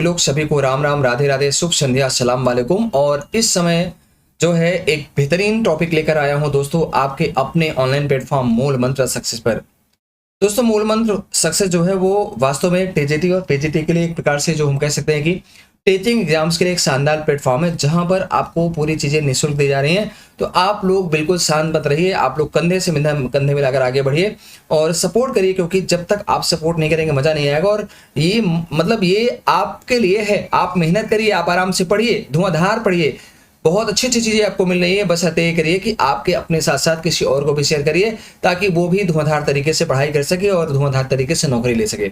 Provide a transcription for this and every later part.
लोग सभी को राम राम, राधे राधे, शुभ संध्या, अस्सलाम वालेकुम। और इस समय जो है एक बेहतरीन टॉपिक लेकर आया हूं दोस्तों, आपके अपने ऑनलाइन प्लेटफॉर्म मूल मंत्र सक्सेस पर। दोस्तों मूल मंत्र सक्सेस जो है वो वास्तव में टीजीटी और पीजीटी के लिए एक प्रकार से जो हम कह सकते हैं कि टीचिंग एग्जाम्स के लिए एक शानदार प्लेटफॉर्म है, जहां पर आपको पूरी चीजें निःशुल्क दी जा रही हैं। तो आप लोग बिल्कुल शांत मत रहिए, आप लोग कंधे से कंधे मिलाकर आगे बढ़िए और सपोर्ट करिए, क्योंकि जब तक आप सपोर्ट नहीं करेंगे मजा नहीं आएगा। और ये मतलब ये आपके लिए है, आप मेहनत करिए, आप आराम से पढ़िए, धुआंधार पढ़िए, बहुत अच्छी अच्छी चीजें आपको मिल रही है। बस ये करिए कि आपके अपने साथ साथ किसी और को भी शेयर करिए, ताकि वो भी धुआंधार तरीके से पढ़ाई कर सके और धुआंधार तरीके से नौकरी ले सके।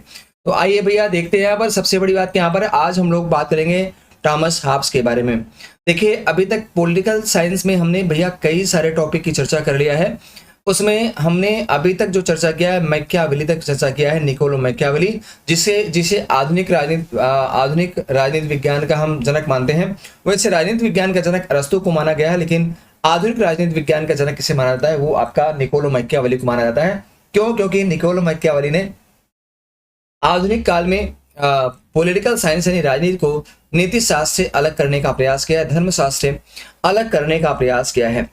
तो आइए भैया देखते हैं। यहाँ पर सबसे बड़ी बात यहाँ पर आज हम लोग बात करेंगे थॉमस हॉब्स के बारे में। देखिए अभी तक पॉलिटिकल साइंस में हमने भैया कई सारे टॉपिक की चर्चा कर लिया है। उसमें हमने अभी तक जो चर्चा किया है मैकियावेली तक चर्चा किया है, निकोलो मैकियावेली, जिसे आधुनिक राजनीति विज्ञान का हम जनक मानते हैं। वैसे राजनीति विज्ञान का जनक अरस्तु को माना गया है, लेकिन आधुनिक राजनीति विज्ञान का जनक किसे माना जाता है, वो आपका निकोलो मैकियावेली को माना जाता है। क्यों? क्योंकि निकोलो मैकियावेली ने आधुनिक काल में पॉलिटिकल साइंस यानी राजनीति को नीति शास्त्र से अलग करने का प्रयास किया है, धर्मशास्त्र से अलग करने का प्रयास किया है।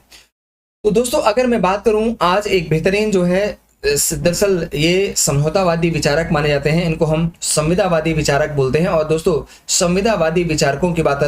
तो दोस्तों अगर मैं बात करूं, आज एक बेहतरीन जो है, दरअसल ये समझौतावादी विचारक माने जाते हैं, इनको हम संविदावादी विचारक बोलते हैं। और दोस्तों संविदावादी विचारकों की बात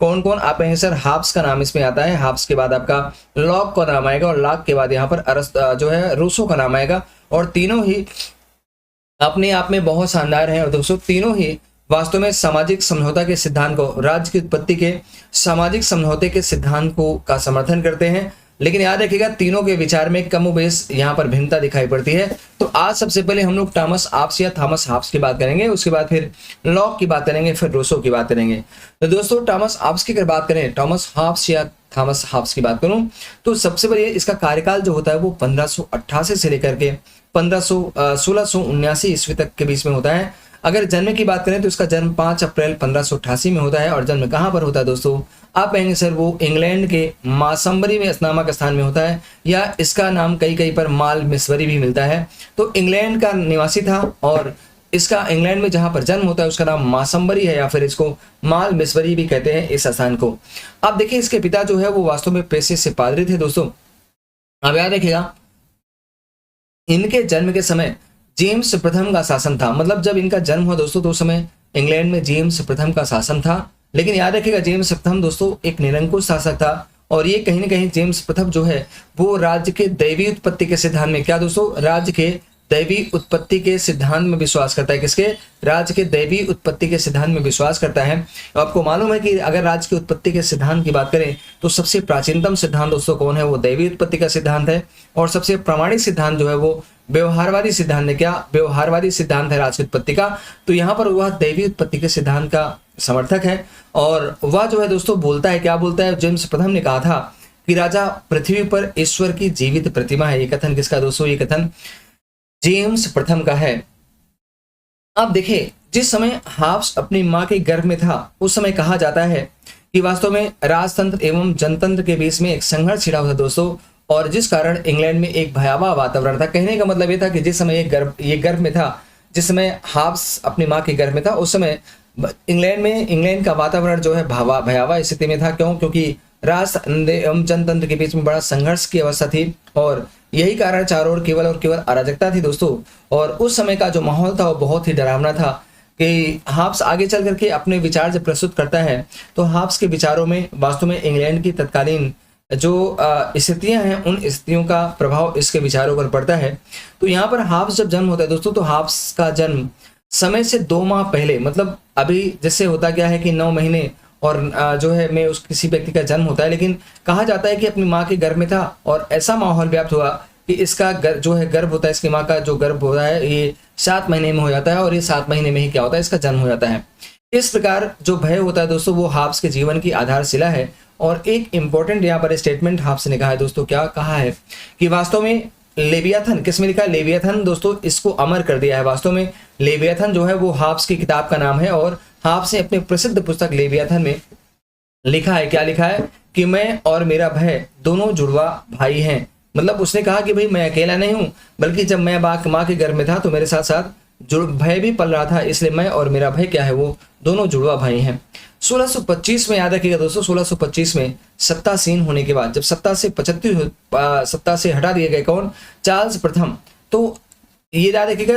कौन कौन? आप कहेंगे सर हॉब्स का नाम इसमें आता है, हॉब्स के बाद आपका लॉक का नाम आएगा और लॉक के बाद यहाँ पर जो है रूसो का नाम आएगा। और तीनों ही अपने आप में बहुत शानदार हैं। और दोस्तों तीनों ही वास्तव में सामाजिक समझौता के सिद्धांत को, राज्य की उत्पत्ति के सामाजिक समझौते के सिद्धांत को का समर्थन करते हैं। लेकिन याद रखिएगा तीनों के विचार में कमोबेश यहाँ पर भिन्नता दिखाई पड़ती है। तो आज सबसे पहले हम लोग थॉमस हॉब्स या थॉमस हॉब्स की बात करेंगे, उसके बाद फिर लॉक की बात करेंगे, फिर रूसो की बात करेंगे। तो दोस्तों थॉमस हॉब्स की अगर बात करें, थॉमस हॉब्स या थॉमस हॉब्स की बात करूं तो सबसे पहले इसका कार्यकाल जो होता है वो 1588 से लेकर के 1679 ईस्वी तक के बीच में होता है। अगर जन्म की बात करें तो इसका जन्म 5 अप्रैल 1588 में होता है। और जन्म कहाँ पर होता है दोस्तों? आप कहेंगे सर वो इंग्लैंड के मासम्बरी में नामक स्थान में होता है, या इसका नाम कई कई पर माल मिसबरी भी मिलता है। तो इंग्लैंड का निवासी था और इसका इंग्लैंड में जहां पर जन्म होता है उसका नाम मासम्बरी है, या फिर इसको माल मिसबरी भी कहते हैं इस स्थान को। अब देखिए इसके पिता जो है वो वास्तव में पेशे से पादरी थे दोस्तों। अब याद रखिएगा इनके जन्म के समय जेम्स प्रथम का शासन था। मतलब जब इनका जन्म हुआ दोस्तों तो उस समय इंग्लैंड में जेम्स प्रथम का शासन था। लेकिन याद रखिएगा जेम्स प्रथम दोस्तों एक निरंकुश शासक था, और ये कहीं ना कहीं जेम्स प्रथम जो है वो राज्य के दैवी उत्पत्ति के सिद्धांत में, क्या दोस्तों, राज्य के दैवी उत्पत्ति के सिद्धांत में विश्वास करता है। किसके? राज्य के दैवी उत्पत्ति के सिद्धांत में विश्वास करता है। आपको मालूम है कि अगर राज्य की उत्पत्ति के सिद्धांत की बात करें तो सबसे प्राचीनतम सिद्धांत दोस्तों कौन है? वो दैवी उत्पत्ति का सिद्धांत है। और सबसे प्रामाणिक सिद्धांत जो है वो व्यवहारवादी सिद्धांत है। क्या? व्यवहारवादी सिद्धांत है राज्य की उत्पत्ति का। तो यहाँ पर वह दैवी उत्पत्ति के सिद्धांत का समर्थक है। और वह जो है दोस्तों बोलता है, क्या बोलता है? जेम्स प्रथम ने कहा था कि राजा पृथ्वी पर ईश्वर की जीवित प्रतिमा है। ये कथन किसका दोस्तों? ये कथन जेम्स प्रथम का है। अब देखिए जिस समय हॉब्स अपनी मां के गर्भ में था उस समय कहा जाता है कि वास्तव में राजतंत्र एवं जनतंत्र के बीच में एक संघर्ष छिड़ा हुआ था दोस्तों, और जिस कारण इंग्लैंड में एक भयावह वातावरण था। कहने का मतलब ये था कि जिस समय ये गर्भ में था, जिस समय हॉब्स अपनी मां के गर्भ में था, उस समय इंग्लैंड का वातावरण जो है भयावह स्थिति में था। क्यों? क्योंकि राजतंत्र एवं जनतंत्र के बीच में बड़ा संघर्ष की अवस्था थी, और यही कारण चारों ओर केवल और केवल अराजकता थी दोस्तों। और उस समय का जो माहौल था वो बहुत ही डरावना था कि हॉब्स आगे चल करके अपने विचार जब प्रस्तुत करता है तो हॉब्स के विचारों में वास्तव में इंग्लैंड की तत्कालीन जो स्थितियां हैं उन स्थितियों का प्रभाव इसके विचारों पर पड़ता है। तो यहाँ पर हॉब्स जब जन्म होता है दोस्तों, तो हॉब्स का जन्म समय से 2 माह पहले, मतलब अभी जैसे होता क्या है कि 9 महीने और जो है में उस किसी व्यक्ति का जन्म होता है, लेकिन कहा जाता है कि अपनी माँ के गर्भ में था और ऐसा माहौल व्याप्त हुआ कि इसका जो है गर्भ होता है, इसकी माँ का जो गर्भ होता है ये 7 महीने में हो जाता है, और ये 7 महीने में ही क्या होता है? इसका जन्म हो जाता है। इस प्रकार जो भय होता है दोस्तों वो हॉब्स के जीवन की आधारशिला है। और एक इंपॉर्टेंट यहाँ पर स्टेटमेंट हॉब्स ने कहा है दोस्तों, क्या कहा है कि वास्तव में लेवियाथन, किसमें लिखा है? लेवियाथन दोस्तों इसको अमर कर दिया है। वास्तव में लेवियाथन जो है वो हॉब्स की किताब का नाम है, और हॉब्स ने अपने प्रसिद्ध पुस्तक लेवियाथन में लिखा है, क्या लिखा है? कि मैं और मेरा भय दोनों जुड़वा भाई हैं। मतलब उसने कहा कि भाई मैं अकेला नहीं हूं, बल्कि जब मैं माँ के गर्भ में था तो मेरे साथ साथ जुड़ भय भी पल रहा था, इसलिए मैं और मेरा भय क्या है, वो दोनों जुड़वा भाई हैं। 1625 में याद रखिएगा दोस्तों, 1625 में सत्तासीन होने के बाद जब सत्ता से हटा दिए गए कौन, चार्ल्स प्रथम, तो ये याद रखिएगा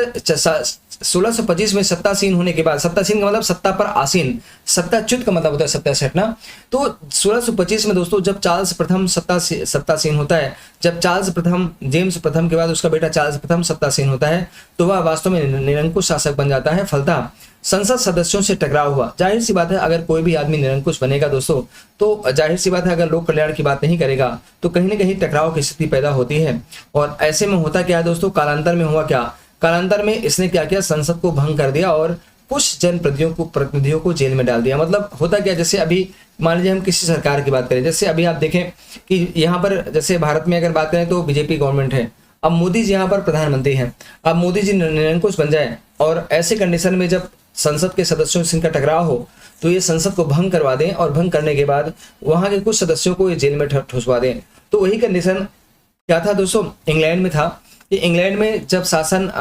1625 में सत्तासीन होने के बाद, सत्तासीन का मतलब सत्ता पर आसीन, सत्ताच्युत का मतलब होता है सत्ता से हटना। तो 1625 में दोस्तों जब चार्ल्स प्रथम सत्तासीन होता है, जब चार्ल्स प्रथम जेम्स प्रथम के बाद उसका बेटा चार्ल्स प्रथम सत्तासीन होता है, तो वह वास्तव में निरंकुश शासक बन जाता है। फलतः संसद सदस्यों से टकराव हुआ। जाहिर सी बात है अगर कोई भी आदमी निरंकुश बनेगा दोस्तों, तो जाहिर सी बात है अगर लोक कल्याण की बात नहीं करेगा तो कहीं ना कहीं टकराव की स्थिति पैदा होती है। और ऐसे में होता क्या है दोस्तों, कालांतर में हुआ क्या, कालांतर में इसने क्या किया, संसद को भंग कर दिया और कुछ प्रतिनिधियों को जेल में डाल दिया। मतलब होता क्या, जैसे अभी मान लीजिए हम किसी सरकार की बात करें, जैसे अभी आप देखें कि यहाँ पर जैसे भारत में अगर बात करें तो बीजेपी गवर्नमेंट है, अब मोदी जी यहाँ पर प्रधानमंत्री हैं, अब मोदी जी निरंकुश बन जाए और ऐसे कंडीशन में जब संसद के सदस्यों से इनका टकराव हो तो ये संसद को भंग करवा दें और भंग करने के बाद वहां के कुछ सदस्यों को ये जेल में ठुसवा दें। तो वही कंडीशन क्या था दोस्तों, इंग्लैंड में था कि इंग्लैंड में जब शासन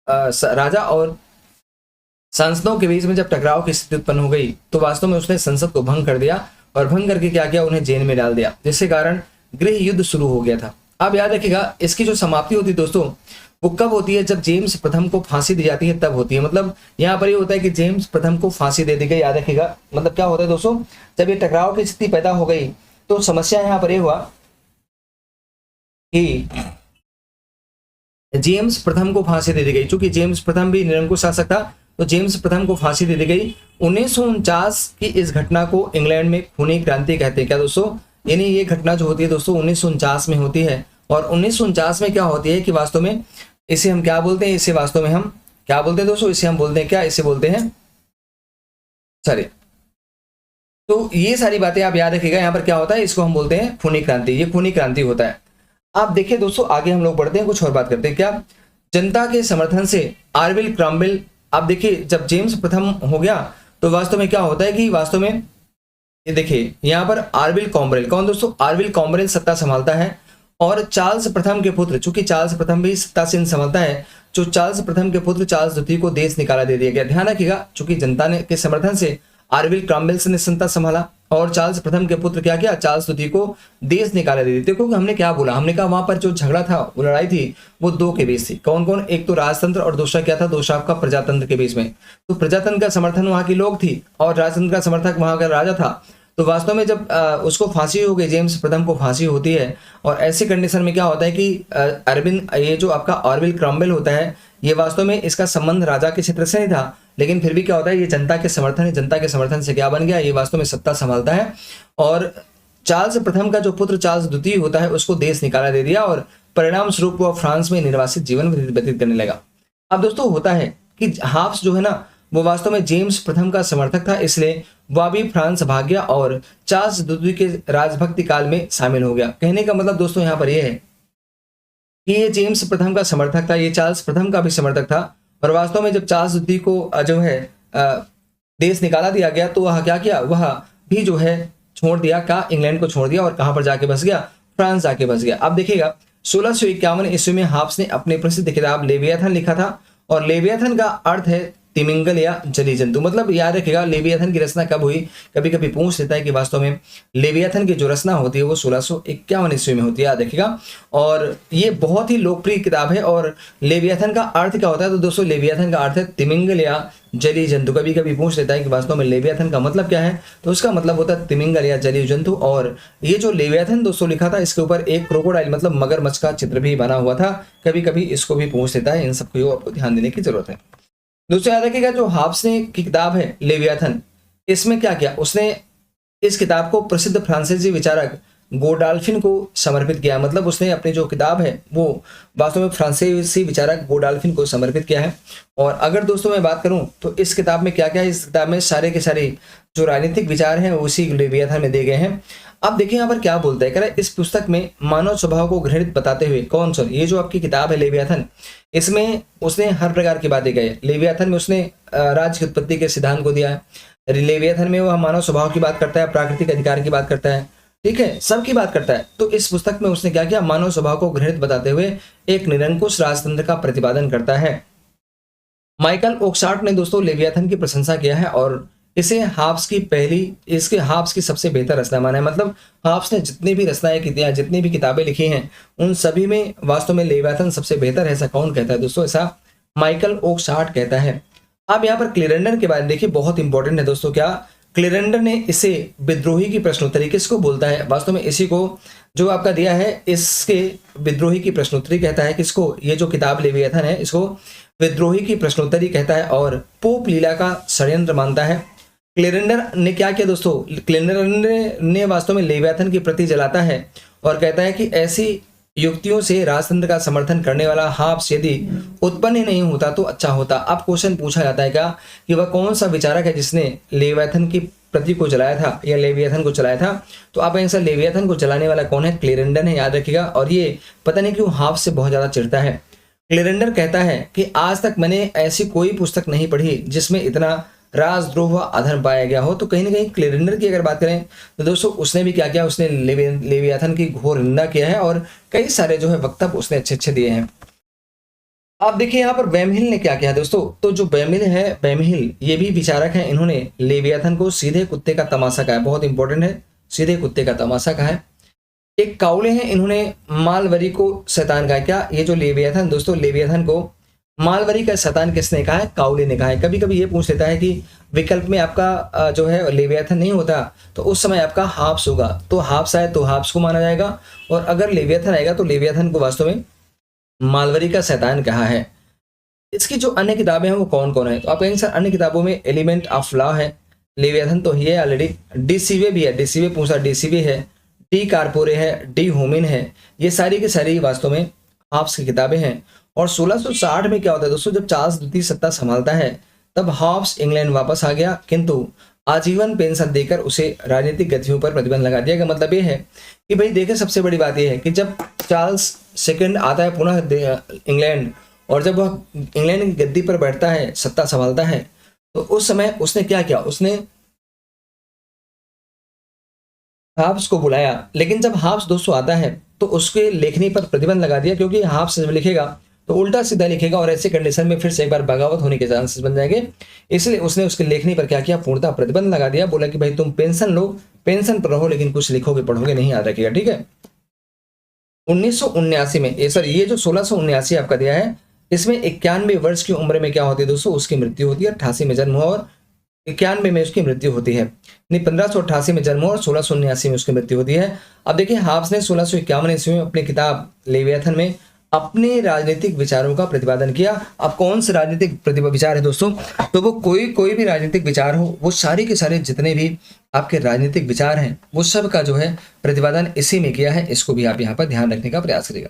राजा और सांसदों के बीच में जब टकराव की स्थिति उत्पन्न हो गई तो वास्तव में उसने संसद को भंग कर दिया और भंग करके क्या किया, उन्हें जेल में डाल दिया, जिसके कारण गृह युद्ध शुरू हो गया था। अब याद रखिएगा इसकी जो समाप्ति होती है दोस्तों वो कब होती है, जब जेम्स प्रथम को फांसी दी जाती है तब होती है। मतलब यहाँ पर ये होता है कि जेम्स प्रथम को फांसी दे दी गई। याद रखिएगा मतलब क्या होता है दोस्तों, जब ये टकराव की स्थिति पैदा हो गई तो समस्या यहाँ पर ये हुआ कि जेम्स प्रथम को फांसी दे दी गई। चूंकि जेम्स प्रथम भी निरंकुश शासक था तो जेम्स प्रथम को फांसी दे दी गई। 1949 की इस घटना को इंग्लैंड में खूनी क्रांति कहते हैं। क्या दोस्तों, यानी ये घटना जो होती है दोस्तों 1949 में होती है। और 1949 में क्या होती है कि वास्तव में इसे हम क्या बोलते हैं, इसे वास्तव में हम क्या बोलते हैं दोस्तों, इसे हम बोलते हैं क्या, इसे बोलते हैं सॉरी। तो ये सारी बातें आप याद रखिएगा, यहाँ पर क्या होता है, इसको हम बोलते हैं खूनी क्रांति। ये खूनी क्रांति होता है। आप देखिए दोस्तों आगे हम लोग बढ़ते हैं, कुछ और बात करते हैं। क्या जनता के समर्थन से ऑरविल क्रॉमवेल, आप देखिए जब जेम्स प्रथम हो गया तो वास्तव में क्या होता है कि वास्तव में ये देखिए यहाँ पर ऑरविल क्रॉमवेल, कौन दोस्तों, ऑरविल क्रॉमवेल सत्ता संभालता है और चार्ल्स प्रथम के पुत्र, चूंकि चार्ल्स प्रथम भी सत्ता से संभालता है, जो चार्ल्स प्रथम के पुत्र चार्ल्स द्वितीय को देश निकाला दे दिया गया। ध्यान रखिएगा चूंकि जनता ने के समर्थन से ऑरविल क्रॉमवेल ने सत्ता संभाला और चार्ल्स प्रथम के पुत्र क्या किया, चार्ल्स द्वितीय को देश निकाला दे दिया। क्योंकि हमने क्या बोला, हमने कहा वहां पर जो झगड़ा था, वो लड़ाई थी, वो दो के बीच थी। कौन कौन, एक तो राजतंत्र और दूसरा क्या था, दूसरा आपका प्रजातंत्र के बीच में। तो प्रजातंत्र का समर्थन वहां के लोग थी और राजतंत्र का समर्थक वहां का राजा था। तो वास्तव में जब उसको फांसी हो गई, जेम्स प्रथम को फांसी होती है और ऐसी कंडीशन में क्या होता है कि ये जो आपका ऑरविल क्रॉमवेल होता है, ये वास्तव में इसका संबंध राजा के क्षेत्र से नहीं था, लेकिन फिर भी क्या होता है, ये जनता के समर्थन है, जनता के समर्थन से क्या बन गया, ये वास्तव में सत्ता संभालता है और चार्ल्स प्रथम का जो पुत्र चार्ल्स द्वितीय होता है उसको देश निकाला दे दिया और परिणाम स्वरूप वह फ्रांस में निर्वासित जीवन व्यतीत करने लगा। अब दोस्तों होता है कि हाफ्स जो है ना वो वास्तव में जेम्स प्रथम का समर्थक था, इसलिए वह भी फ्रांस भाग गया और चार्ल्स द्वितीय के राजभक्ति काल में शामिल हो गया। कहने का मतलब दोस्तों यहाँ पर यह है कि ये जेम्स प्रथम का समर्थक था, ये चार्ल्स प्रथम का भी समर्थक था और वास्तव में जब चार्ल्स द्वितीय को जो है देश निकाला दिया गया तो वह क्या किया, वह भी जो है छोड़ दिया, का इंग्लैंड को छोड़ दिया और कहां पर जाके बस गया, फ्रांस जाके बस गया। अब देखिएगा 1651 ईस्वी में हाफ्स ने अपने प्रसिद्ध किताब लेवियाथन लिखा था और लेवियाथन का अर्थ है तिमिंगल या जली जंतु। मतलब याद रखिएगा लेवियाथन की रचना कब हुई, कभी कभी पूछ लेता है कि वास्तव में लेवियाथन की जो रचना होती है वो 1651 ईस्वी में होती है, याद रखिएगा। और ये बहुत ही लोकप्रिय किताब है। और लेवियाथन का अर्थ क्या होता है, तो दोस्तों लेवियाथन का अर्थ है तिमिंगल या जलीय जंतु। कभी कभी पूछ लेता है कि वास्तव में लेवियाथन का मतलब क्या है, तो उसका मतलब होता है तिमिंगल या जलीय जंतु। और ये जो लेवियाथन दोस्तों लिखा था, इसके ऊपर एक क्रोकोडाइल मतलब मगरमच्छ का चित्र भी बना हुआ था। कभी कभी इसको भी पूछ लेता है, इन सबको आपको ध्यान देने की जरूरत है। दोस्तों याद रखिएगा जो हाफ्स ने की किताब है लेवियाथन, इसमें क्या किया, उसने इस किताब को प्रसिद्ध फ्रांसीसी विचारक गोडाल्फिन को समर्पित किया। मतलब उसने अपनी जो किताब है वो वास्तव में फ्रांसीसी विचारक गोडाल्फिन को समर्पित किया है। और अगर दोस्तों मैं बात करूं तो इस किताब में क्या क्या है, इस किताब में सारे के सारे जो राजनीतिक विचार हैं उसी लेवियाथन में दिए गए हैं। अब देखिए यहाँ पर क्या बोलता है, कह रहा है इस पुस्तक में मानव स्वभाव को घृणित बताते हुए, कौन सा, ये जो आपकी किताब है लेवियाथन, इसमें उसने हर प्रकार की बातें कही। लेवियाथन में उसने राज्य की उत्पत्ति के सिद्धांत को दिया है। लेवियाथन में वह मानव स्वभाव की बात करता है, प्राकृतिक अधिकार की बात करता है, ठीक है, सबकी बात करता है। तो इस पुस्तक में उसने क्या किया, मानव स्वभाव को घृणित बताते हुए एक निरंकुश राजतंत्र का प्रतिपादन करता है। माइकल ओकशार्ट ने दोस्तों लेवियाथन की प्रशंसा किया है और इसे हाब्स की सबसे बेहतर रचना माना है। मतलब हाब्स ने जितनी भी रचनाएं की थी, जितनी भी किताबें लिखी हैं, उन सभी में वास्तव में लेवियाथन सबसे बेहतर है। ऐसा कौन कहता है दोस्तों? ऐसा माइकल ओकशार्ट कहता है। अब यहाँ पर क्लेरेंडन के बारे में देखिए, बहुत इंपॉर्टेंट है दोस्तों। क्या क्लेरेंडर ने इसे विद्रोही की प्रश्नोत्तरी किसको बोलता है? वास्तव में इसी को जो आपका दिया है, इसके विद्रोही की प्रश्नोत्तरी कहता है। किसको? ये जो किताब लेवियाथन है, इसको विद्रोही की प्रश्नोत्तरी कहता है और पोप लीला का षड्यंत्र मानता है। क्लेरेंडर ने क्या किया दोस्तों? क्लेरेंडर ने वास्तव में लेवियाथन की प्रति जलाता है और कहता है कि ऐसी युक्तियों से राजतंत्र का समर्थन करने वाला हाब्स यदि उत्पन्न ही नहीं होता तो अच्छा होता। अब क्वेश्चन पूछा जाता है क्या कि वह कौन सा विचारक है जिसने लेवियाथन की प्रति को जलाया था या लेवियाथन को चलाया था? तो आप आंसर, लेवियाथन को जलाने वाला कौन है? क्लेरेंडर है, याद रखिएगा। और ये पता नहीं क्यों हाब्स से बहुत ज्यादा चिढ़ता है। क्लेरेंडर कहता है कि आज तक मैंने ऐसी कोई पुस्तक नहीं पढ़ी जिसमें इतना राजद्रोह व अधर्म पाया गया हो। तो कहीं ना कहीं क्लेरेंडर की अगर बात करें तो दोस्तों उसने भी क्या किया? उसने लेवियाथन की घोर निंदा किया है और कई सारे जो है वक्तव्य उसने अच्छे अच्छे दिए हैं। आप देखिए यहाँ पर बैमहिल ने क्या किया दोस्तों? तो जो बैमहिल ये भी विचारक हैं। इन्होंने लेवियाथन को सीधे कुत्ते का तमाशा कहा है। बहुत इंपॉर्टेंट है, सीधे कुत्ते का तमाशा कहा है। एक काउले हैं, इन्होंने मालवरी को शैतान कहा है। क्या ये जो लेवियाथन दोस्तों, लेवियाथन को मालवरी का शैतान किसने कहा है? काउले ने कहा है। कभी कभी ये पूछ लेता है कि विकल्प में आपका जो है लेवियाथन नहीं होता तो उस समय आपका हाब्स होगा, तो हाब्स आए तो हाब्स को माना जाएगा, और अगर लेवियाथन आएगा तो लेवियाथन को वास्तव में मालवरी का शैतान कहा है। इसकी जो अन्य किताबें हैं वो कौन कौन है? तो आप कहेंगे सर अन्य किताबों में एलिमेंट ऑफ लॉ है, लेवियाथन तो ही है ऑलरेडी, डीसीवे भी है, डीसीवे पूछा, डीसीवे है, डी कार्पोरे है, डी होमिन है। ये सारी की सारी वास्तव में हाब्स की किताबें हैं। और 1660 में क्या होता है दोस्तों? जब चार्ल्स द्वितीय सत्ता संभालता है तब हाब्स इंग्लैंड वापस आ गया, किंतु आजीवन पेंशन देकर उसे राजनीतिक गतिविधियों पर प्रतिबंध लगा दिया गया। मतलब ये है कि भाई देखिए, सबसे बड़ी बात यह है कि जब चार्ल्स सेकंड आता है पुनः इंग्लैंड, और जब वह इंग्लैंड की गद्दी पर बैठता है, सत्ता संभालता है, तो उस समय उसने क्या किया? उसने हाब्स को बुलाया, लेकिन जब हाब्स दोस्तों आता है तो उसके लेखनी पर प्रतिबंध लगा दिया, क्योंकि हाब्स जब लिखेगा तो उल्टा सीधा लिखेगा और ऐसे कंडीशन में फिर से एक बार बगावत होने के चांसेस बन जाएंगे। इसलिए उसने उसकी लेखनी पर क्या किया? पूर्णतः प्रतिबंध लगा दिया। बोला कि भाई तुम पेंशन लो, पेंशन पर रहो, लेकिन कुछ लिखोगे पढ़ोगे नहीं, याद रखिएगा, ठीक है। 1979 में ये जो 1679 आपका दिया है, इसमें 91 वर्ष की उम्र में क्या होती है दोस्तों? उसकी मृत्यु होती है। 88 में जन्म हुआ और 91 में उसकी मृत्यु होती है। 1588 में जन्म हुआ और 1679 में उसकी मृत्यु होती है। अब देखिए, हाब्स ने 1651 ईस्वी में अपनी किताब लेवियाथन में अपने राजनीतिक विचारों का प्रतिपादन किया। अब कौन से राजनीतिक विचार है दोस्तों? तो वो कोई भी राजनीतिक विचार हो, वो सारे के सारे जितने भी आपके राजनीतिक विचार हैं, वो सब का जो है प्रतिपादन इसी में किया है। इसको भी आप यहाँ पर ध्यान रखने का प्रयास करिएगा।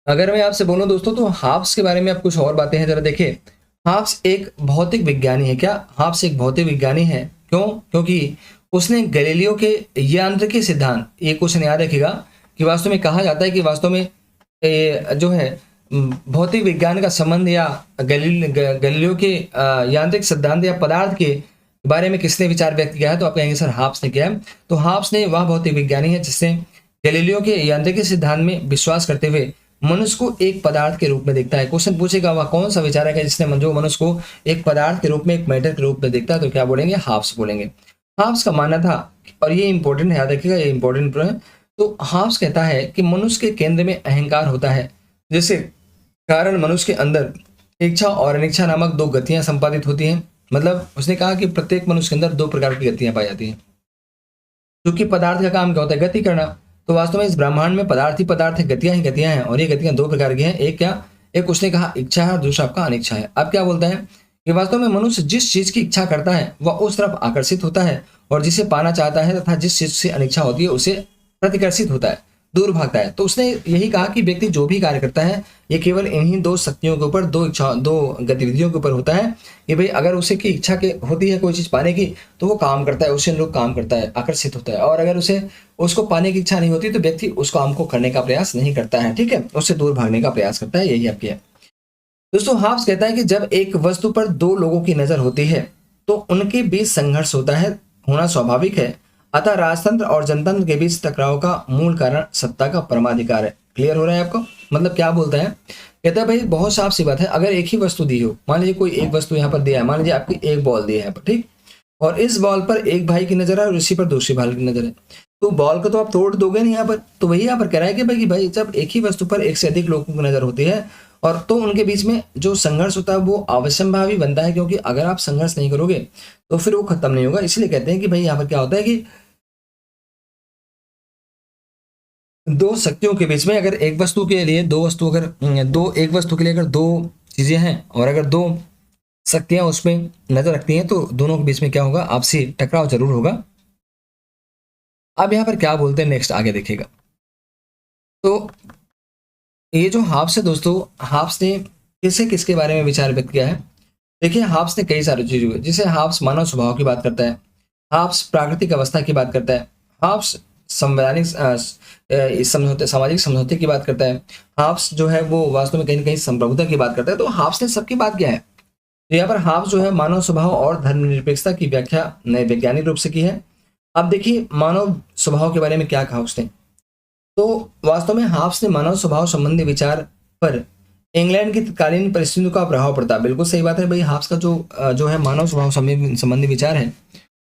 अगर मैं आपसे बोलूं दोस्तों, तो हाब्स के बारे में आप कुछ और बातें हैं, जरा देखिए। हाब्स एक भौतिक विज्ञानी है। क्या हाब्स एक भौतिक विज्ञानी है? क्यों? क्योंकि उसने गैलीलियो के यांत्रिकी सिद्धांत, ये क्वेश्चन याद रखिएगा कि वास्तव में कहा जाता है कि वास्तव में जो है भौतिक विज्ञान का संबंध या गैलीलियो के यांत्रिक सिद्धांत या पदार्थ के बारे में किसने विचार व्यक्त किया है? तो आप कहेंगे सर हाब्स ने किया है। तो हाब्स ने वह भौतिक विज्ञानी है जिसने गैलीलियो के यांत्रिकी सिद्धांत में विश्वास करते हुए मनुष्य को एक पदार्थ के रूप में देखता है। क्वेश्चन पूछेगा वह कौन सा विचारक है जिसने जो मनुष्य को एक पदार्थ के रूप में, एक मैटर के रूप में देखता है? तो क्या बोलेंगे? हाब्स बोलेंगे। हाब्स का मानना था, और ये इंपॉर्टेंट है, याद रखिएगा, ये इंपॉर्टेंट है। तो हाब्स कहता है कि मनुष्य के केंद्र में अहंकार होता है, जिससे कारण मनुष्य के अंदर इच्छा और अनिच्छा नामक दो गतियां संपादित होती हैं। मतलब उसने कहा कि प्रत्येक मनुष्य के अंदर दो प्रकार की गतियां पाई जाती हैं, क्योंकि पदार्थ का काम क्या होता है? गति करना। तो वास्तव में इस ब्रह्मांड में पदार्थ ही पदार्थ है, गतियां ही गतियां हैं, और ये गतियां दो प्रकार की हैं। एक क्या? एक उसने कहा इच्छा है और दूसरा आपका अनिच्छा है। अब क्या बोलता है कि वास्तव में मनुष्य जिस चीज की इच्छा करता है वह उस तरफ आकर्षित होता है, और जिसे पाना चाहता है तथा जिस चीज से अनिच्छा होती है उसे प्रतिकर्षित होता है, दूर भागता है। तो उसने यही कहा कि व्यक्ति जो भी कार्य करता है ये केवल इन्हीं दो शक्तियों के ऊपर, दो गतिविधियों के ऊपर होता है कि भाई अगर उसे की इच्छा के होती है कोई चीज पाने की तो वो काम करता है, उससे लोग काम करता है, आकर्षित होता है, और अगर उसे उसको पाने की इच्छा नहीं होती तो व्यक्ति उस काम को करने का प्रयास नहीं करता है, ठीक है, उससे दूर भागने का प्रयास करता है। यही आपकी है दोस्तों। हाब्स कहता है कि जब एक वस्तु पर दो लोगों की नजर होती है तो उनके बीच संघर्ष होना स्वाभाविक है, अतः राजतंत्र और जनतंत्र के बीच टकराव का मूल कारण सत्ता का परमाधिकार है। क्लियर हो रहा है आपको? मतलब क्या बोलता है कहता है भाई बहुत साफ सी बात है, अगर एक ही वस्तु दी हो, मान लीजिए कोई एक वस्तु यहाँ पर दिया है, मान लीजिए आपकी एक बॉल दी है यहाँ पर, ठीक, और इस बॉल पर एक भाई की नजर है और इसी पर दूसरी भाई की नजर है, तो बॉल को तो आप तोड़ दोगे नहीं यहाँ पर। तो वही यहाँ पर कह रहा है कि भाई जब एक ही वस्तु पर एक से अधिक लोगों की नजर होती है और तो उनके बीच में जो संघर्ष होता है वो अवश्यंभावी बनता है, क्योंकि अगर आप संघर्ष नहीं करोगे तो फिर वो खत्म नहीं होगा। इसलिए कहते हैं कि भाई यहाँ पर क्या होता है कि दो शक्तियों के बीच में, अगर एक वस्तु के लिए दो वस्तु, अगर एक वस्तु के लिए अगर दो चीजें हैं और अगर दो शक्तियां उसमें नजर रखती हैं तो दोनों के बीच में क्या होगा, आपसी टकराव जरूर होगा। अब यहाँ पर क्या बोलते हैं नेक्स्ट, आगे देखिएगा। तो ये जो हाब्स है दोस्तों, हाब्स ने किसे किसके बारे में विचार व्यक्त किया है? देखिए हाब्स ने कई सारी चीजों, जैसे हाब्स मानव स्वभाव की बात करता है, हाब्स प्राकृतिक अवस्था की बात करता है, हाब्स संवैधानिक समझौते, सामाजिक समझौते की बात करता है, हाब्स जो है वो वास्तव में कहीं ना कहीं संप्रभुता की बात करता है। तो हाब्स ने सबकी बात किया है। तो यहाँ पर हाब्स जो है मानव स्वभाव और धर्मनिरपेक्षता की व्याख्या नए वैज्ञानिक रूप से की है। अब देखिए मानव स्वभाव के बारे में क्या कहा उसने। तो वास्तव में हाब्स ने मानव स्वभाव संबंधी विचार पर इंग्लैंड की तत्कालीन परिस्थितियों का प्रभाव पड़ता। बिल्कुल सही बात है भाई, हाब्स का जो है मानव स्वभाव संबंधी विचार है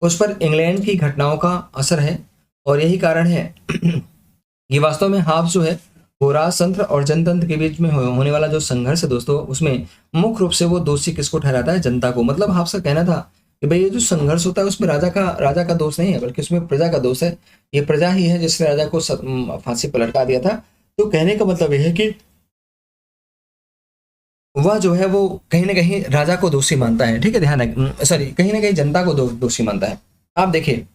उस पर इंग्लैंड की घटनाओं का असर है। और यही कारण है कि वास्तव में हाब्स जो है वो राजतंत्र और जनतंत्र के बीच में होने वाला जो संघर्ष है दोस्तों, उसमें मुख्य रूप से वो दोषी किसको ठहराता है, जनता को। मतलब हाब्स का कहना था कि भाई ये जो संघर्ष होता है उसमें राजा का दोष नहीं है, बल्कि उसमें प्रजा का दोष है। ये प्रजा ही है जिसने राजा को फांसी पर लटका दिया था। तो कहने का मतलब यह है कि वह जो है वो कहीं ना कहीं राजा को दोषी मानता है, ठीक है, ध्यान है, सॉरी, कहीं ना कहीं जनता को दोषी मानता है। आप देखिए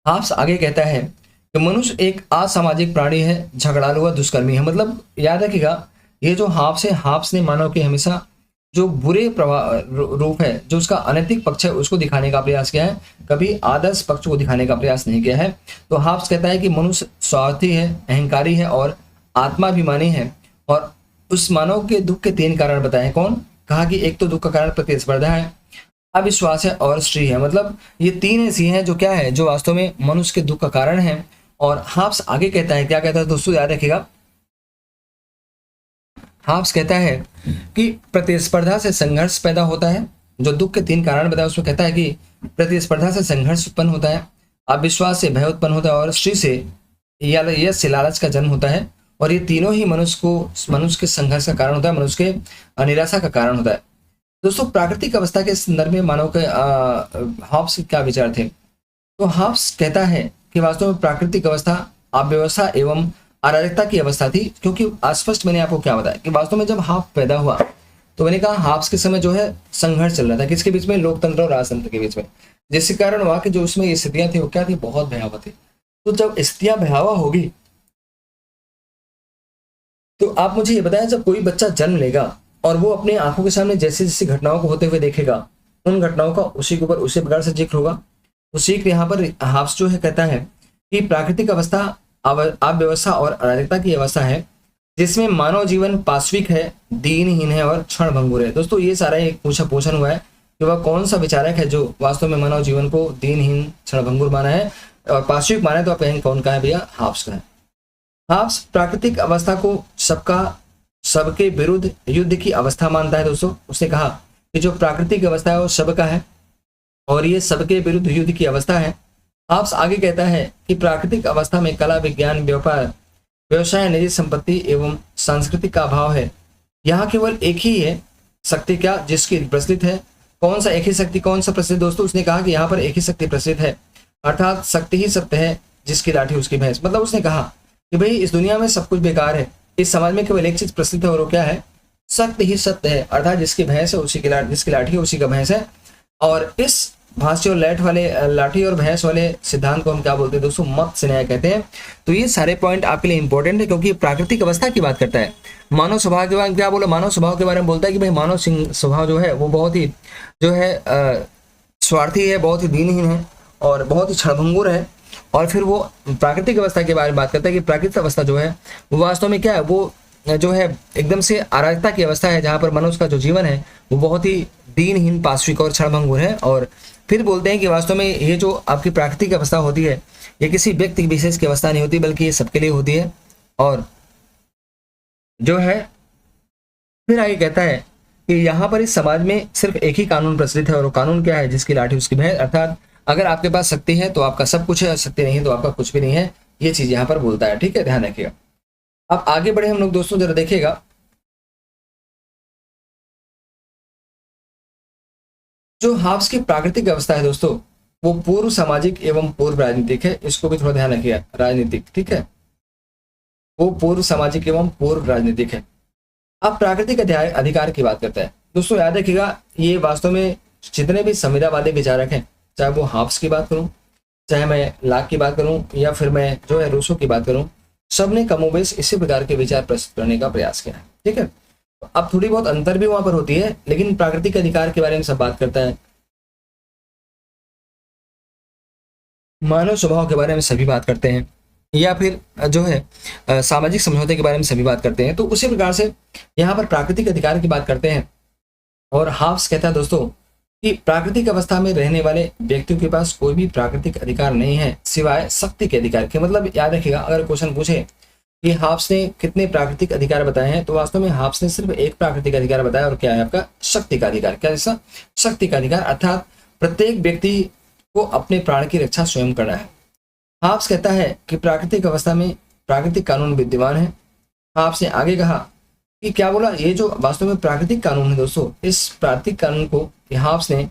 हाब्स आगे कहता है कि मनुष्य एक असामाजिक प्राणी है, झगड़ालू व दुष्कर्मी है। मतलब याद रखिएगा, ये जो हाब्स है, हाब्स ने मानव के हमेशा जो बुरे रूप है, जो उसका अनैतिक पक्ष है, उसको दिखाने का प्रयास किया है, कभी आदर्श पक्ष को दिखाने का प्रयास नहीं किया है। तो हाब्स कहता है कि मनुष्य स्वार्थी है, अहंकारी है और आत्माभिमानी है। और उस मानव के दुख के 3 कारण बताए। कौन? कहा कि एक तो दुख का कारण प्रतिस्पर्धा है, अविश्वास है और स्त्री है। मतलब ये 3 ऐसी हैं जो क्या है, जो वास्तव में मनुष्य के दुख का कारण है। और हाब्स आगे कहता है, क्या कहता है दोस्तों, याद रखिएगा, हाब्स कहता है कि प्रतिस्पर्धा से संघर्ष पैदा होता है। जो दुख के 3 कारण बताए उसमें कहता है कि प्रतिस्पर्धा से संघर्ष उत्पन्न होता है, अविश्वास से भय उत्पन्न होता है और स्त्री से यश से लालच का जन्म होता है। और ये तीनों ही मनुष्य के संघर्ष का कारण होता है, मनुष्य के निराशा का कारण होता है। दोस्तों प्राकृतिक अवस्था के संदर्भ में मानव के हाब्स के क्या विचार थे? तो हाब्स कहता है कि वास्तव में प्राकृतिक अवस्था अव्यवस्था एवं अराजकता की अवस्था थी। क्योंकि अस्पष्ट मैंने आपको क्या बताया कि वास्तव में जब हाब्स पैदा हुआ तो मैंने कहा हाब्स के समय जो है संघर्ष चल रहा था, किसके बीच में? लोकतंत्र और राजतंत्र के बीच में, जिसके कारण वहां की जो उसमें स्थितियां थी वो क्या थी? बहुत भयावह थी। तो जब स्थितियां भयावह होगी तो आप मुझे ये बताएं, जब कोई बच्चा जन्म लेगा और वो अपने आंखों के सामने जैसी जैसी घटनाओं को होते हुए देखेगा, उन घटनाओं का उसी के ऊपर उसी प्रकार से जिक्र होगा। तो सीख यहाँ पर हाब्स जो है कहता है कि प्राकृतिक अवस्था अव्यवस्था और अराजकता की अवस्था है जिसमें मानव जीवन पाश्विक है, दीनहीन है और क्षणभंगुर है। दोस्तों ये सारा एक पूछन हुआ है कि वह कौन सा विचारक है जो वास्तव में मानव जीवन को दीनहीन क्षणभंगुर माना है और पाश्विक माना है। तो आप कहेंगे कौन का है भैया? हाब्स का है। हाब्स प्राकृतिक अवस्था को सबके विरुद्ध युद्ध की अवस्था मानता है। दोस्तों उसने कहा कि जो प्राकृतिक अवस्था है वो सबका है और ये सबके विरुद्ध युद्ध की अवस्था है। हाब्स आगे कहता है कि प्राकृतिक अवस्था में कला, विज्ञान, व्यापार, व्यवसाय, निजी संपत्ति एवं संस्कृति का अभाव है। यहाँ केवल एक ही है शक्ति क्या जिसकी प्रचलित है। कौन सा एक ही शक्ति, कौन सा प्रचलित? दोस्तों उसने कहा कि यहाँ पर एक ही शक्ति प्रचलित है, अर्थात शक्ति ही सत्य है, जिसकी लाठी उसकी भैंस। मतलब उसने कहा कि भाई इस दुनिया में सब कुछ बेकार है, इस समाज में केवल एक चीज प्रसिद्ध है और वो क्या है? सत्य ही सत्य है, अर्थात जिसकी भैंस है उसी की जिसकी लाठी है उसी का भैंस है। और इस भाष्य और लाठी और भैंस वाले सिद्धांत को हम क्या बोलते हैं दोस्तों? मत्स्य न्याय कहते हैं। तो ये सारे पॉइंट आपके लिए इंपॉर्टेंट है क्योंकि प्राकृतिक अवस्था की बात करता है। मानव स्वभाव के बारे में क्या बोला? मानव स्वभाव के बारे में बोलता है कि भाई मानव स्वभाव जो है वो बहुत ही जो है स्वार्थी है, बहुत ही दीनहीन है और बहुत ही क्षणभंगुर है। और फिर वो प्राकृतिक अवस्था के बारे में बात करता है कि प्राकृतिक अवस्था जो है वो वास्तव में क्या है? वो जो है एकदम से अराजकता की अवस्था है जहाँ पर मनुष्य का जो जीवन है वो बहुत ही दीनहीन, पाश्विक और क्षणभंगुर है। और फिर बोलते हैं कि वास्तव में ये जो आपकी प्राकृतिक अवस्था होती है ये किसी व्यक्ति विशेष की अवस्था नहीं होती बल्कि ये सबके लिए होती है। और जो है फिर आगे कहता है कि यहाँ पर इस समाज में सिर्फ एक ही कानून प्रचलित है, और वो कानून क्या है? जिसकी लाठी उसकी भैंस। अर्थात अगर आपके पास शक्ति है तो आपका सब कुछ है, शक्ति नहीं है तो आपका कुछ भी नहीं है। ये चीज यहाँ पर बोलता है। ठीक है, ध्यान रखिएगा। अब आगे बढ़े हम लोग दोस्तों, जरा देखिएगा जो हाब्स की प्राकृतिक अवस्था है दोस्तों, वो पूर्व सामाजिक एवं पूर्व राजनीतिक है। इसको भी थोड़ा ध्यान रखिएगा, राजनीतिक। ठीक है, वो पूर्व सामाजिक एवं पूर्व राजनीतिक है। अब प्राकृतिक अधिकार की बात करता है दोस्तों, याद रखिएगा ये वास्तव में जितने भी संविधावादी विचारक हैं, चाहे वो हाब्स की बात करूं, चाहे मैं लाक की बात करूं, या फिर मैं जो है रूसो की बात करूं, सबने कमोबेश इसी प्रकार के विचार प्रस्तुत करने का प्रयास किया है। ठीक है, अब थोड़ी बहुत अंतर भी वहां पर होती है, लेकिन प्राकृतिक अधिकार के बारे में सब बात करता है, मानव स्वभाव के बारे में सभी बात करते हैं, या फिर जो है सामाजिक समझौते के बारे में सभी बात करते हैं। तो उसी प्रकार से यहाँ पर प्राकृतिक अधिकार की बात करते हैं। और हाब्स कहता है दोस्तों कि प्राकृतिक अवस्था में रहने वाले व्यक्तियों के पास कोई भी प्राकृतिक अधिकार नहीं है सिवाय शक्ति के अधिकार के। मतलब याद रखिएगा, अगर क्वेश्चन पूछे कि हाब्स ने कितने प्राकृतिक अधिकार बताए हैं, तो वास्तव में हाब्स ने सिर्फ एक प्राकृतिक अधिकार बताया, और क्या है आपका? शक्ति का अधिकार। क्या जैसा? शक्ति का अधिकार। अर्थात प्रत्येक व्यक्ति को अपने प्राण की रक्षा स्वयं करना है। हाब्स कहता है कि प्राकृतिक अवस्था में प्राकृतिक कानून विद्यमान है। हाब्स ने आगे कहा कि क्या बोला? ये जो वास्तव में प्राकृतिक कानून है दोस्तों, इस प्राकृतिक कानून को हाब्स ने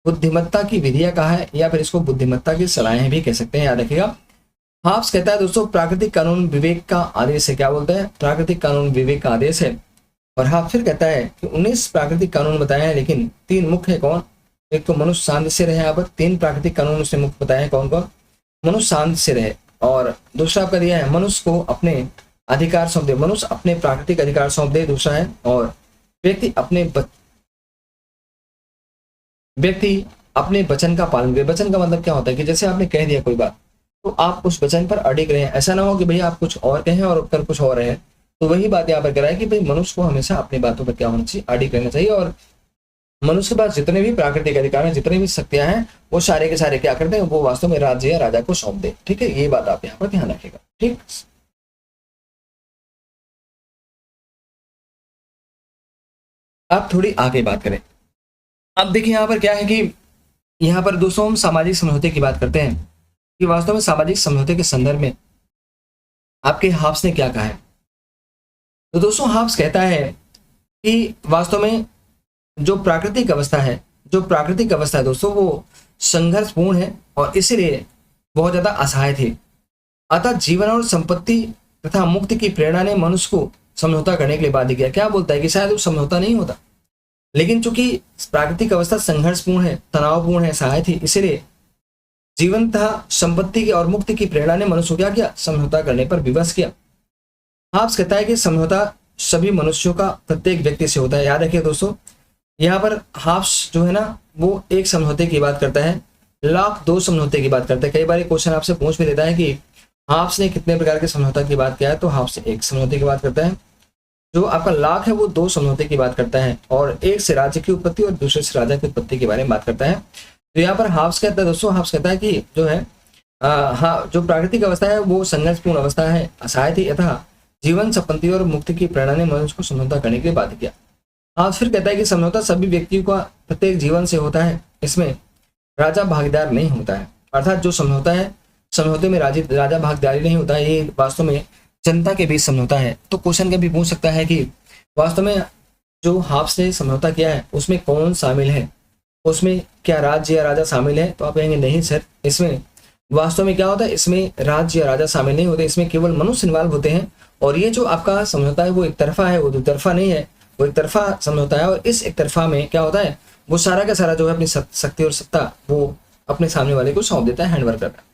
बुद्धिमत्ता की विधियां कहा है, या फिर इसको बुद्धिमत्ता की सलाहें भी कह सकते हैं। याद रखिएगा, हाब्स कहता है दोस्तों प्राकृतिक कानून विवेक का आदेश है। क्या बोलता है? प्राकृतिक कानून विवेक का आदेश है। और हाब्स फिर कहता है कि 19 प्राकृतिक कानून बताए हैं, लेकिन 3 मुख्य है। कौन? एक तो मनुष्य शांति से रहे। यहाँ पर 3 प्राकृतिक कानून उसने मुख्य बताए हैं। कौन कौन? मनुष्य शांति से रहे, और दूसरा आपका दिया है मनुष्य को अपने अधिकार सौंप दे, मनुष्य अपने प्राकृतिक अधिकार सौंप दे, दूसरा है, और व्यक्ति अपने वचन का पालन करे। वचन का मतलब क्या होता है कि जैसे आपने कह दिया कोई बात, तो आप उस वचन पर अडिग रहे। ऐसा ना हो कि भैया आप कुछ और कहें और कर कुछ और रहे। तो वही बात यहाँ पर कह रहा है कि भाई मनुष्य को हमेशा अपनी बातों पर क्या होना चाहिए? अडिग रहना चाहिए। और मनुष्य के पास जितने भी प्राकृतिक अधिकार हैं, जितनी भी शक्तियां हैं, वो सारे के सारे क्या करते हैं? वो वास्तव में राज्य या राजा को सौंप दे। ठीक है, ये बात आप यहाँ पर ध्यान रखिएगा। ठीक, अब थोड़ी आगे बात करें। अब देखिए यहाँ पर क्या है कि यहाँ पर दोस्तों हम सामाजिक समझौते की बात करते हैं कि वास्तव में सामाजिक समझौते के संदर्भ में आपके हाब्स ने क्या कहा है। तो दोस्तों हाब्स कहता है कि वास्तव में जो प्राकृतिक अवस्था है, दोस्तों वो संघर्षपूर्ण है, और इसीलिए बहुत ज्यादा असहाय थी। अतः जीवन और संपत्ति तथा मुक्ति की प्रेरणा ने मनुष्य को समझौता करने के लिए बाध्य किया। क्या बोलता है कि शायद वो समझौता नहीं होता, लेकिन चूंकि प्राकृतिक अवस्था संघर्षपूर्ण है, तनावपूर्ण है, सहाय थी, इसीलिए जीवन तथा संपत्ति की और मुक्ति की प्रेरणा ने मनुष्य को क्या किया? समझौता करने पर विवश किया। हाब्स कहता है कि समझौता सभी मनुष्यों का प्रत्येक व्यक्ति से होता है। याद रखिए दोस्तों, यहाँ पर हाब्स जो है ना, वो एक समझौते की बात करता है, लाक 2 समझौते की बात करता है। कई बार क्वेश्चन आपसे पूछ भी देता है कि हाब्स ने कितने प्रकार के समझौता की बात किया है, तो हाब्स एक समझौते की बात करता है। जो आपका लाक है वो 2 समझौते की बात करता है, और एक से राज्य की उत्पत्ति और दूसरे से राजा की उत्पत्ति के बारे में बात करता है। तो यहाँ पर हाब्स कहता है दोस्तों, हाब्स कहता है कि जो है जो प्राकृतिक अवस्था है वो संघर्षपूर्ण अवस्था है, असहाय थी, तथा जीवन संपत्ति और मुक्ति की प्रेरणा ने मनुष्य को समझौता करने के लिए बाध्य किया। हाब्स फिर कहता है कि समझौता सभी व्यक्तियों का प्रत्येक जीवन से होता है, इसमें राजा भागीदार नहीं होता है। अर्थात जो समझौता है, समझौते में राजा भागीदारी नहीं होता है, ये वास्तव में जनता के बीच समझौता है। तो क्वेश्चन कभी पूछ सकता है कि वास्तव में जो हाब्स ने समझौता किया है उसमें कौन शामिल है? उसमें क्या राज्य या राजा शामिल है? तो आप कहेंगे नहीं सर, इसमें वास्तव में क्या होता है? इसमें राज्य या राजा शामिल नहीं होते, इसमें केवल मनुष्य इन्वॉल्व होते हैं। और ये जो आपका समझौता है वो एक तरफा है, वो दो तरफा नहीं है, वो एक तरफा समझौता है। और इस एक तरफा में क्या होता है? वो सारा का सारा जो है अपनी शक्ति और सत्ता वो अपने सामने वाले को सौंप देता है, हैंडओवर करता है।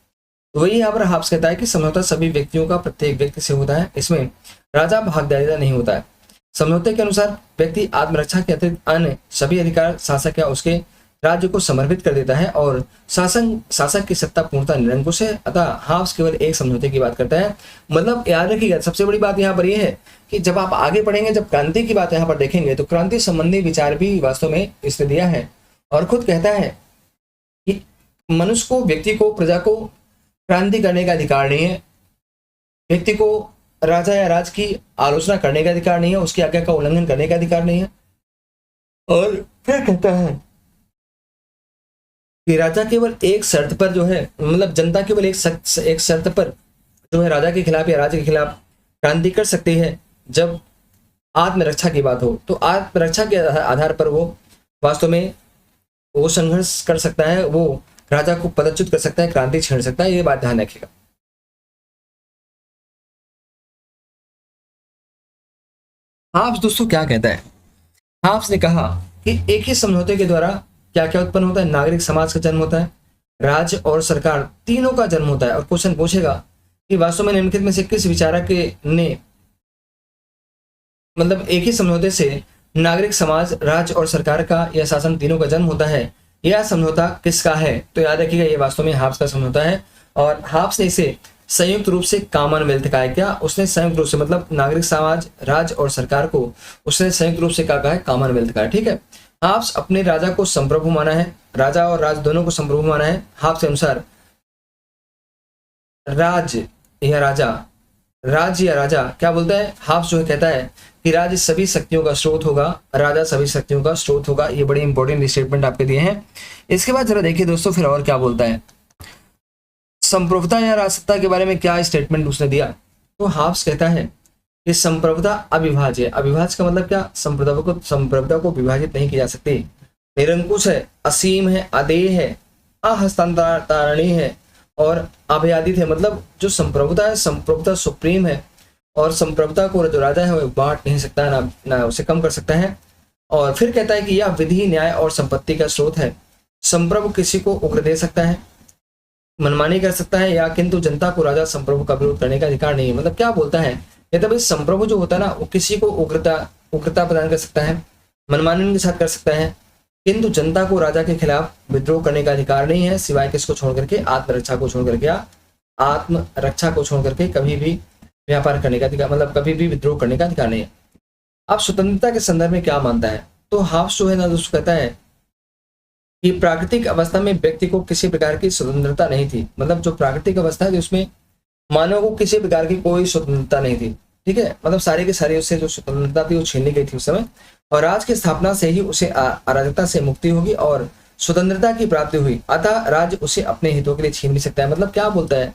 तो वही यहाँ पर हाब्स कहता है कि समझौता सभी व्यक्तियों का प्रत्येक व्यक्ति से होता है, इसमें राजा भागीदारी नहीं होता है। समझौते के अनुसार व्यक्ति आत्मरक्षा के अतिरिक्त अन्य सभी अधिकार शासक या उसके राज्य को समर्पित कर देता है, और शासक की सत्ता पूर्णतः निरंकुश है। अतः हाब्स केवल एक समझौते की बात करता है। मतलब याद रखिएगा, सबसे बड़ी बात यहाँ पर यह है कि जब आप आगे पढ़ेंगे, जब क्रांति की बात यहाँ पर देखेंगे, तो क्रांति संबंधी विचार भी वास्तव में इसने दिया है, और खुद कहता है कि मनुष्य को, व्यक्ति को, प्रजा को क्रांति करने का अधिकार नहीं है। व्यक्ति को राजा या राज की आलोचना करने का अधिकार नहीं है, उसकी आज्ञा का उल्लंघन करने का अधिकार नहीं है। और फिर कहता है कि राजा केवल एक शर्त पर जो है, मतलब जनता केवल एक शर्त पर जो है राजा के खिलाफ या राज्य के खिलाफ क्रांति कर सकती है, जब आत्मरक्षा की बात हो। तो आत्मरक्षा के आधार पर वो वास्तव में वो संघर्ष कर सकता है, वो राजा को पदच्युत कर सकता है, क्रांति छेड़ सकता है। ये बात ध्यान रखिएगा। हाब्स दोस्तों क्या कहता है? हाब्स ने कहा कि एक ही समझौते के द्वारा क्या क्या उत्पन्न होता है? नागरिक समाज का जन्म होता है, राज्य और सरकार तीनों का जन्म होता है। और क्वेश्चन पूछेगा कि वास्तव में निम्नलिखित में से किस विचारक ने, मतलब एक ही समझौते से नागरिक समाज, राज्य और सरकार का या शासन तीनों का जन्म होता है, यह समझौता किसका है? तो याद रखिएगा ये वास्तव में हाब्स का समझौता है। और हाब्स ने इसे संयुक्त रूप से कॉमनवेल्थ कहा है। क्या उसने संयुक्त रूप से, मतलब नागरिक समाज, राज्य और सरकार को उसने संयुक्त रूप से क्या कहा है? कॉमनवेल्थ कहा है। ठीक है। हाब्स अपने राजा को संप्रभु माना है, राजा और राज दोनों को संप्रभु माना है। हाब्स के अनुसार राज्य या राजा क्या बोलता है? हाब्स जो है कहता है कि राज्य सभी शक्तियों का स्रोत होगा, राजा सभी शक्तियों का स्रोत होगा। ये बड़े इंपॉर्टेंट स्टेटमेंट आपके दिए हैं। इसके बाद जरा देखिए दोस्तों फिर और क्या बोलता है। संप्रभुता या राजसत्ता के बारे में क्या स्टेटमेंट उसने दिया? तो हाब्स कहता है कि संप्रभुता अविभाज्य है। अविभाज्य का मतलब क्या? संप्रभुता को विभाजित नहीं की जा सकती, निरंकुश है, असीम है, अदेय है, अहस्तांतरणीय है और अभयादित है। मतलब जो संप्रभुता है, संप्रभुता सुप्रीम है और संप्रभुता को जो राजा है वो बांट नहीं सकता है, ना उसे कम कर सकता है। और फिर कहता है कि यह विधि, न्याय और संपत्ति का स्रोत है। संप्रभु किसी को उग्र दे सकता है, मनमानी कर सकता है, या किंतु जनता को राजा संप्रभु का विरोध करने का अधिकार नहीं है। मतलब क्या बोलता है? यदि संप्रभु जो होता है ना, वो किसी को उग्रता प्रदान कर सकता है, मनमानी के साथ कर सकता है, किंतु जनता को राजा के खिलाफ विद्रोह करने का अधिकार नहीं है, सिवाय किसको छोड़ करके? आत्मरक्षा को छोड़ करके, आत्मरक्षा को छोड़ करके कभी भी व्यापार करने का अधिकार, मतलब कभी भी विद्रोह करने का अधिकार नहीं है। अब स्वतंत्रता के संदर्भ में क्या मानता है? तो हाब्स जो है ना दोस्तों कहता है कि प्राकृतिक अवस्था में व्यक्ति को किसी प्रकार की स्वतंत्रता नहीं थी। मतलब जो प्राकृतिक अवस्था है उसमें मानव को किसी प्रकार की कोई स्वतंत्रता नहीं थी। ठीक है, मतलब सारी की सारी उससे जो स्वतंत्रता थी वो छीन गई थी उस समय। और राज्य की स्थापना से ही उसे अराजकता से मुक्ति होगी और स्वतंत्रता की प्राप्ति हुई। अतः राज्य उसे अपने हितों के लिए छीन भी सकता है। मतलब क्या बोलता है?